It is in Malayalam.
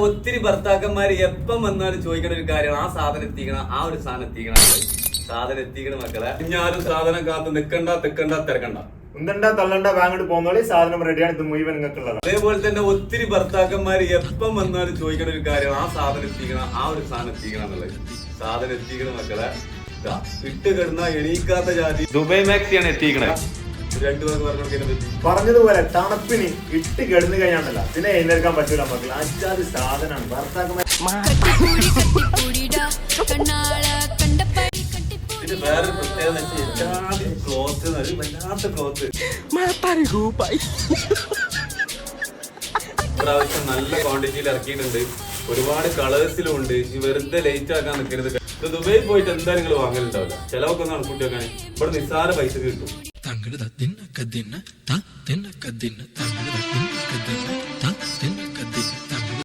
ഒത്തിരി ഭർത്താക്കന്മാര് എപ്പം വന്നാലും ചോദിക്കണ ഒരു കാര്യമാണ് ആ സാധനം എത്തിക്കണം, ആ ഒരു സാധനം എത്തിക്കണം. സാധനം എത്തിക്കണം മക്കളെ. ഞാനും സാധനം കാത്ത് നിക്കണ്ട തിരക്കണ്ട. ഉന്തണ്ട തള്ളണ്ട വാങ്ങിട്ട് പോകുന്നോളി, സാധനം റെഡിയാണ്, ഇത് മുഴുവൻ നിങ്ങൾക്കുള്ളത്. അതേപോലെ തന്നെ ഒത്തിരി ഭർത്താക്കന്മാര് എപ്പം വന്നാലും ചോദിക്കണ ഒരു കാര്യമാണ് ആ സാധനം എത്തിക്കണം, ആ ഒരു സാധനം എത്തിക്കണം എന്നുള്ളത്. സാധനം എത്തിക്കണം മക്കളെ. ഇട്ട് കിടന്ന എണീക്കാത്ത ജാതി ദുബൈ മാക്സിയാണ് എത്തിക്കണേ. പറഞ്ഞതുപോലെ തണുപ്പിന് ഇട്ട് കിടന്നു കഴിഞ്ഞാണല്ല പിന്നെ എഴുന്നേൽക്കാൻ പറ്റൂല മക്കൾ. അജാതി സാധനമാണ് ഭർത്താക്കന്മാർ. ഇത് വേറൊരു പ്രത്യേകത ക്ലോത്ത്, വല്ലാത്ത ക്ലോത്ത്. ഇപ്രാവശ്യം നല്ല ക്വാണ്ടിറ്റിയിൽ ഇറക്കിയിട്ടുണ്ട്, ഒരുപാട് കളേഴ്സിലും ഉണ്ട്. ഈ വെറുതെ ലേറ്റ് ആക്കാൻ നിൽക്കരുത്. ദുബൈയിൽ പോയിട്ട് എന്താ നിങ്ങൾ വാങ്ങലുണ്ടാവില്ല, ചിലവൊക്കെ ഒന്ന് കണക്കൂട്ടി വെക്കാൻ ഇവിടെ നിസ്സാര പൈസ കിട്ടും. തങ്ങളുടെ